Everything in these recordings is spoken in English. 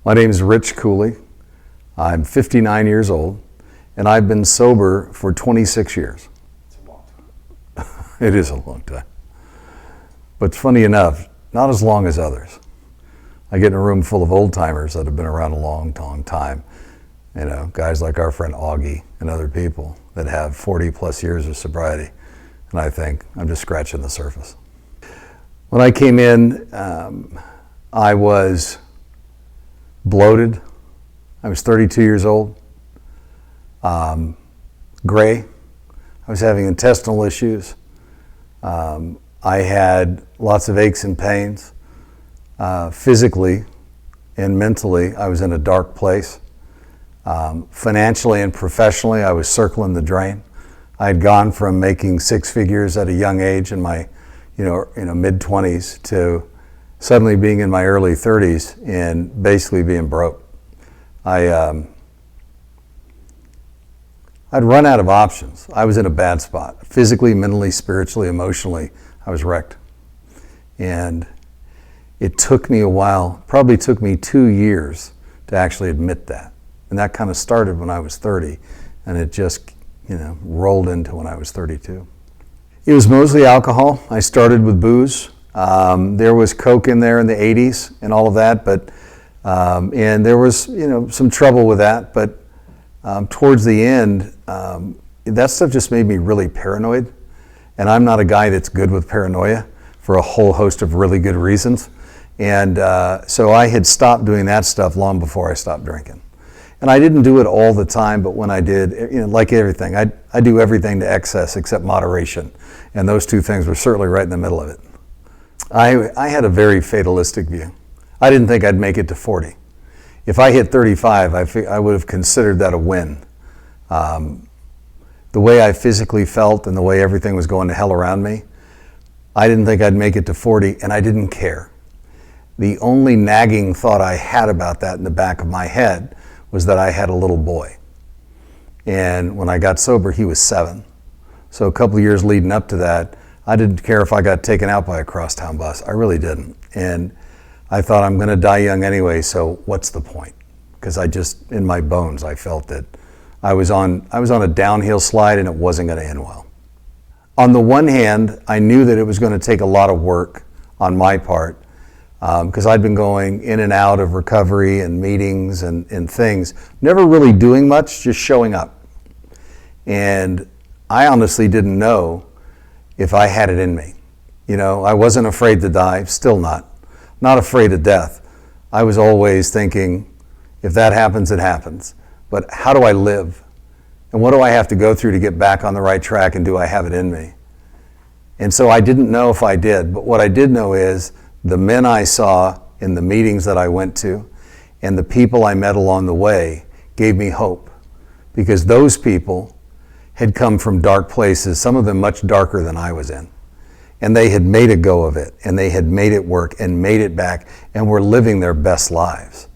My name is Rich Cooley. I'm 59 years old, and I've been sober for 26 years. It's a long time. It is a long time. But funny enough, not as long as others. I get in a room full of old timers that have been around a long, long time. You know, guys like our friend Augie and other people that have 40 plus years of sobriety. And I think I'm just scratching the surface. When I came in, I was bloated. I was 32 years old. Gray. I was having intestinal issues. I had lots of aches and pains. Physically and mentally, I was in a dark place. Financially and professionally, I was circling the drain. I had gone from making six figures at a young age in my, mid-20s to suddenly being in my early 30s and basically being broke. I'd run out of options. I was in a bad spot. Physically, mentally, spiritually, emotionally, I was wrecked. And it took me a while, probably took me 2 years to actually admit that. And that kind of started when I was 30, and it just, rolled into when I was 32. It was mostly alcohol. I started with booze. There was Coke in there in the 80s and all of that, but and there was, some trouble with that, but towards the end, that stuff just made me really paranoid. And I'm not a guy that's good with paranoia for a whole host of really good reasons. And so I had stopped doing that stuff long before I stopped drinking. And I didn't do it all the time, but when I did, like everything, I do everything to excess except moderation. And those two things were certainly right in the middle of it. I had a very fatalistic view. I didn't think I'd make it to 40. If I hit 35, I would have considered that a win. The way I physically felt and the way everything was going to hell around me, I didn't think I'd make it to 40, and I didn't care. The only nagging thought I had about that in the back of my head was that I had a little boy. And when I got sober, he was 7. So a couple of years leading up to that, I didn't care if I got taken out by a crosstown bus. I really didn't. And I thought, I'm going to die young anyway, so what's the point? Because I just, in my bones, I felt that I was on a downhill slide and it wasn't going to end well. On the one hand, I knew that it was going to take a lot of work on my part because I'd been going in and out of recovery and meetings and things, never really doing much, just showing up. And I honestly didn't know if I had it in me. I wasn't afraid to die, still not afraid of death. I was always thinking, if that happens, it happens. But how do I live? And what do I have to go through to get back on the right track, and do I have it in me? And so I didn't know if I did, but what I did know is the men I saw in the meetings that I went to and the people I met along the way gave me hope, because those people had come from dark places, some of them much darker than I was in. And they had made a go of it, and they had made it work and made it back, and were living their best lives.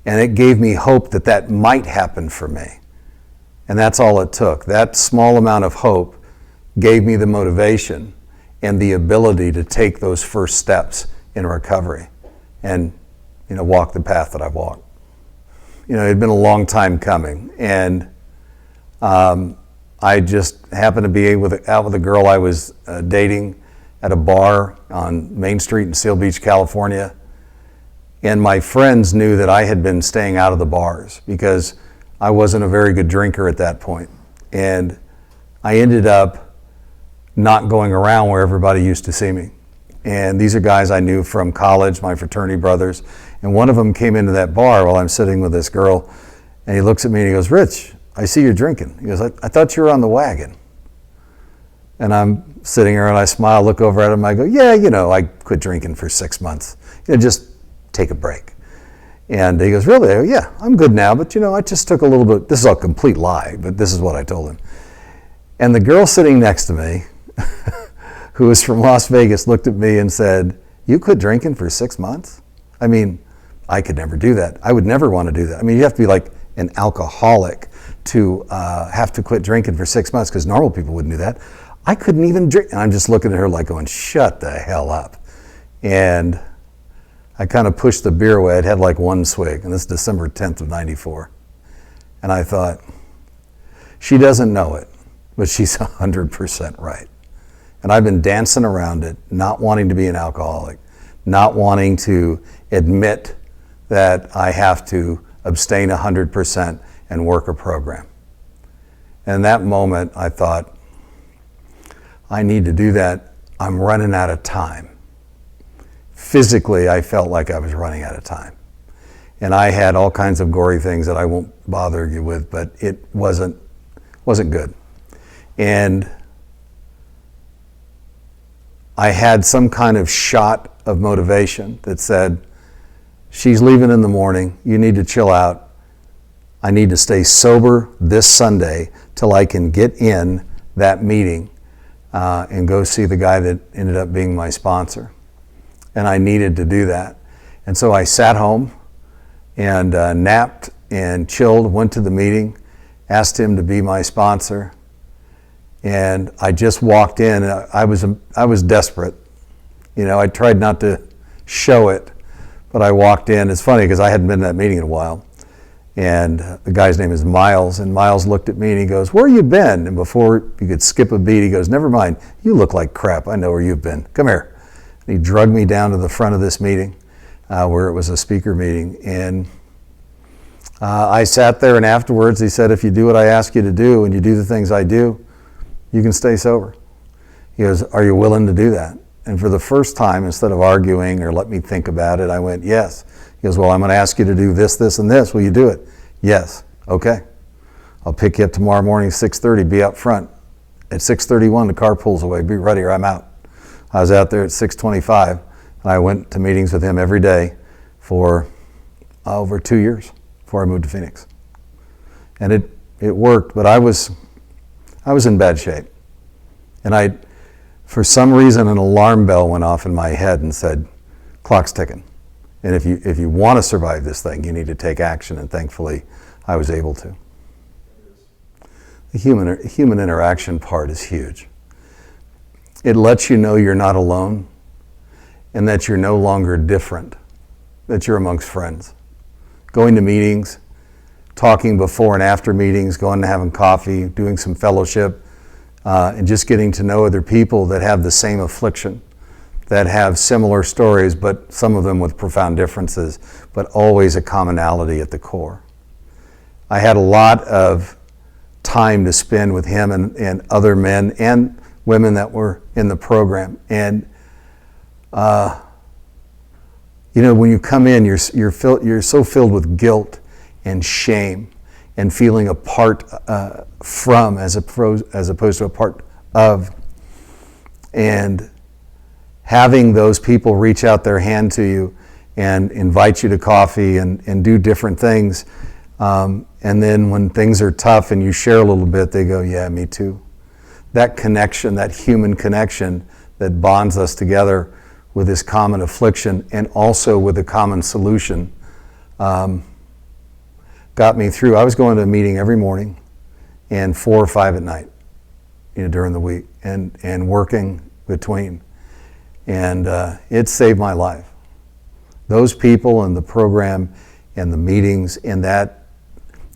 And it gave me hope that that might happen for me. And that's all it took. That small amount of hope gave me the motivation and the ability to take those first steps in recovery and, walk the path that I've walked. It had been a long time coming, and I just happened to be out with a girl I was dating at a bar on Main Street in Seal Beach, California. And my friends knew that I had been staying out of the bars because I wasn't a very good drinker at that point. And I ended up not going around where everybody used to see me. And these are guys I knew from college, my fraternity brothers. And one of them came into that bar while I'm sitting with this girl, and he looks at me and he goes, "Rich, I see you're drinking." He goes, I thought you were on the wagon." And I'm sitting here and I smile, look over at him, I go, "Yeah, I quit drinking for 6 months. Just take a break." And he goes, "Really?" I go, "Yeah, I'm good now, but I just took a little bit." This is a complete lie, but this is what I told him. And the girl sitting next to me, who was from Las Vegas, looked at me and said, "You quit drinking for 6 months?" I mean, I could never do that. I would never want to do that. I mean, you have to be like an alcoholic to have to quit drinking for 6 months, because normal people wouldn't do that. I couldn't even drink. And I'm just looking at her like going, "Shut the hell up." And I kind of pushed the beer away. I'd had like one swig, and this is December 10th of 94. And I thought, she doesn't know it, but she's 100% right. And I've been dancing around it, not wanting to be an alcoholic, not wanting to admit that I have to abstain 100% and work a program. And that moment, I thought, I need to do that. I'm running out of time. Physically, I felt like I was running out of time. And I had all kinds of gory things that I won't bother you with, but it wasn't good. And I had some kind of shot of motivation that said, she's leaving in the morning, you need to chill out. I need to stay sober this Sunday till I can get in that meeting and go see the guy that ended up being my sponsor. And I needed to do that. And so I sat home and napped and chilled, went to the meeting, asked him to be my sponsor. And I just walked in. I was desperate. You know, I tried not to show it, but I walked in. It's funny because I hadn't been to that meeting in a while. And the guy's name is Miles. And Miles looked at me and he goes, "Where you been?" And before you could skip a beat, he goes, "Never mind. You look like crap. I know where you've been. Come here." And he drugged me down to the front of this meeting where it was a speaker meeting. And I sat there, and afterwards he said, "If you do what I ask you to do and you do the things I do, you can stay sober." He goes, "Are you willing to do that?" And for the first time, instead of arguing or let me think about it, I went, "Yes." He goes, "Well, I'm going to ask you to do this, this, and this. Will you do it?" "Yes." "Okay. I'll pick you up tomorrow morning, 6:30. Be up front. At 6:31, the car pulls away. Be ready or I'm out." I was out there at 6:25, and I went to meetings with him every day for over 2 years before I moved to Phoenix. And it worked, but I was in bad shape. And for some reason, an alarm bell went off in my head and said, "Clock's ticking. And if you want to survive this thing, you need to take action." And thankfully, I was able to. The human interaction part is huge. It lets you know you're not alone and that you're no longer different, that you're amongst friends. Going to meetings, talking before and after meetings, going and having coffee, doing some fellowship, and just getting to know other people that have the same affliction, that have similar stories, but some of them with profound differences, but always a commonality at the core. I had a lot of time to spend with him and other men and women that were in the program. And when you come in, you're so filled with guilt and shame and feeling apart from as opposed to a part of. And having those people reach out their hand to you and invite you to coffee and do different things. And then when things are tough and you share a little bit, they go, "Yeah, me too." That connection, that human connection that bonds us together with this common affliction and also with a common solution got me through. I was going to a meeting every morning and 4 or 5 at night, during the week and working between. And it saved my life. Those people and the program and the meetings and that,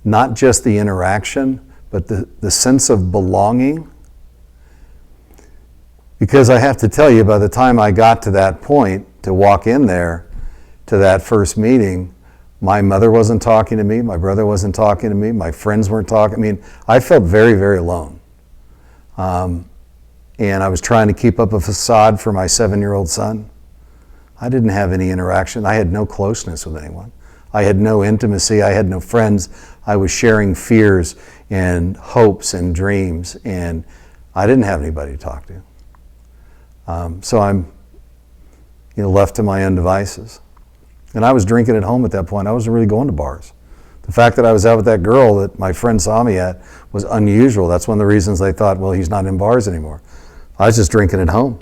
not just the interaction, but the sense of belonging. Because I have to tell you, by the time I got to that point, to walk in there to that first meeting, my mother wasn't talking to me, my brother wasn't talking to me, my friends weren't talking. I mean, I felt very, very alone. And I was trying to keep up a facade for my 7-year-old son. I didn't have any interaction. I had no closeness with anyone. I had no intimacy. I had no friends. I was sharing fears and hopes and dreams, and I didn't have anybody to talk to. So I'm left to my own devices. And I was drinking at home at that point. I wasn't really going to bars. The fact that I was out with that girl that my friend saw me at was unusual. That's one of the reasons they thought, well, he's not in bars anymore. I was just drinking at home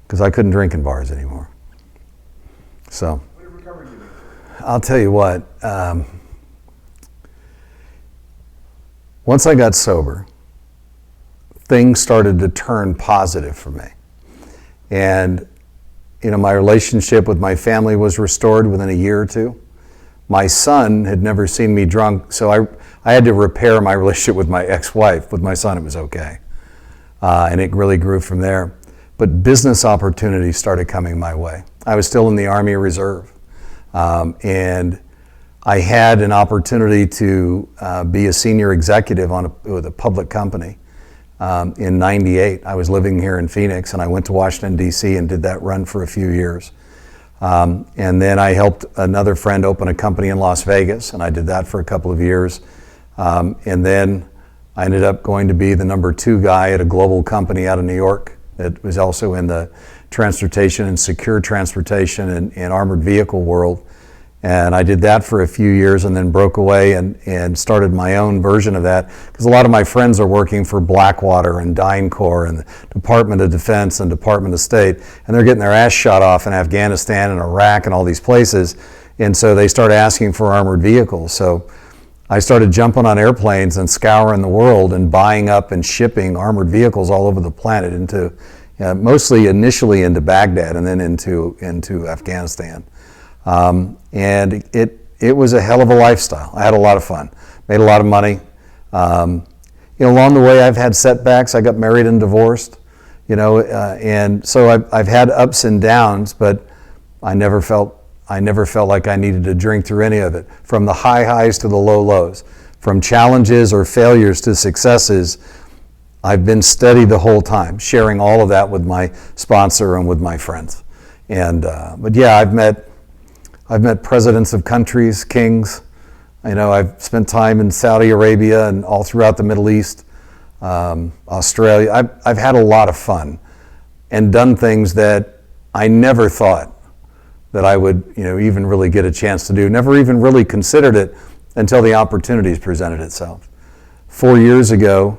because I couldn't drink in bars anymore. So I'll tell you what, once I got sober, things started to turn positive for me. And my relationship with my family was restored within a year or two. My son had never seen me drunk, so I had to repair my relationship with my ex-wife. With my son, it was okay. And it really grew from there. But business opportunities started coming my way. I was still in the Army Reserve. And I had an opportunity to be a senior executive with a public company in '98. I was living here in Phoenix, and I went to Washington, D.C. and did that run for a few years. And then I helped another friend open a company in Las Vegas, and I did that for a couple of years. And then I ended up going to be the number 2 guy at a global company out of New York that was also in the transportation and secure transportation and armored vehicle world. And I did that for a few years and then broke away and started my own version of that, because a lot of my friends are working for Blackwater and DynCorp and the Department of Defense and Department of State, and they're getting their ass shot off in Afghanistan and Iraq and all these places. And so they started asking for armored vehicles. So I started jumping on airplanes and scouring the world and buying up and shipping armored vehicles all over the planet into, mostly initially into Baghdad and then into Afghanistan. And it was a hell of a lifestyle. I had a lot of fun, made a lot of money. Along the way I've had setbacks. I got married and divorced, and so I've had ups and downs, but I never felt like I needed to drink through any of it. From the high highs to the low lows, from challenges or failures to successes, I've been steady the whole time, sharing all of that with my sponsor and with my friends. And but yeah, I've met presidents of countries, kings. I've spent time in Saudi Arabia and all throughout the Middle East, Australia. I've had a lot of fun and done things that I never thought that I would, even really get a chance to do. Never even really considered it until the opportunities presented itself. 4 years ago,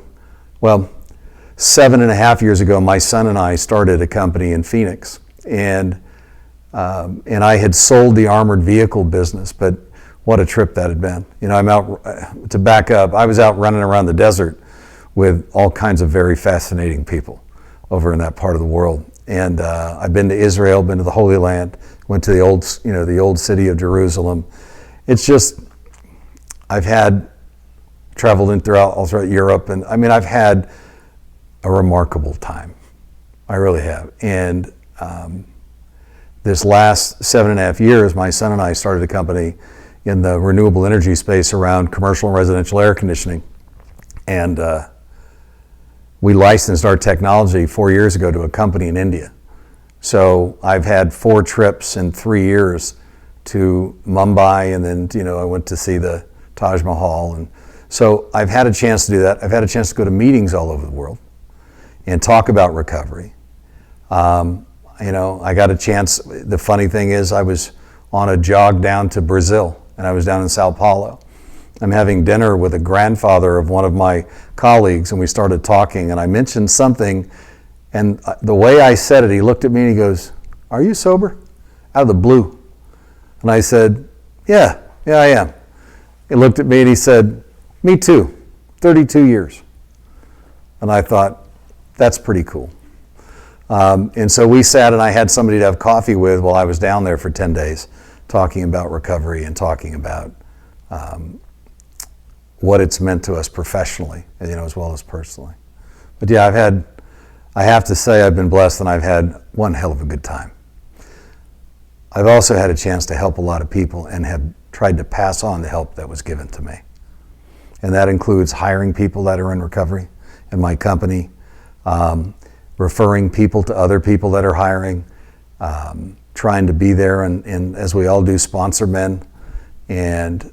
7.5 years ago, my son and I started a company in Phoenix, and I had sold the armored vehicle business, but what a trip that had been. I'm out, to back up, I was out running around the desert with all kinds of very fascinating people over in that part of the world. And I've been to Israel, been to the Holy Land, went to the old city of Jerusalem. It's just, traveled all throughout Europe, and I've had a remarkable time. I really have. And this last 7.5 years, my son and I started a company in the renewable energy space around commercial and residential air conditioning. And we licensed our technology 4 years ago to a company in India. So I've had 4 trips in 3 years to Mumbai, and then I went to see the Taj Mahal. And so I've had a chance to do that. I've had a chance to go to meetings all over the world and talk about recovery. I got a chance. The funny thing is, I was on a jog down to Brazil, and I was down in Sao Paulo. I'm having dinner with a grandfather of one of my colleagues, and we started talking, and I mentioned something, and the way I said it, he looked at me and he goes, "Are you sober?" Out of the blue. And I said, yeah, I am. He looked at me and he said, "Me too, 32 years. And I thought, that's pretty cool. And so we sat, and I had somebody to have coffee with while I was down there for 10 days, talking about recovery and talking about what it's meant to us professionally, as well as personally. But yeah, I have to say I've been blessed, and I've had one hell of a good time. I've also had a chance to help a lot of people and have tried to pass on the help that was given to me. And that includes hiring people that are in recovery in my company, referring people to other people that are hiring, trying to be there and as we all do, sponsor men, and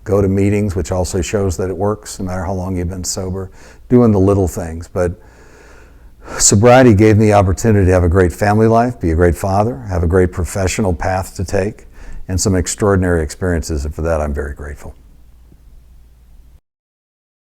go to meetings, which also shows that it works no matter how long you've been sober, doing the little things. But sobriety gave me the opportunity to have a great family life, be a great father, have a great professional path to take, and some extraordinary experiences, and for that I'm very grateful.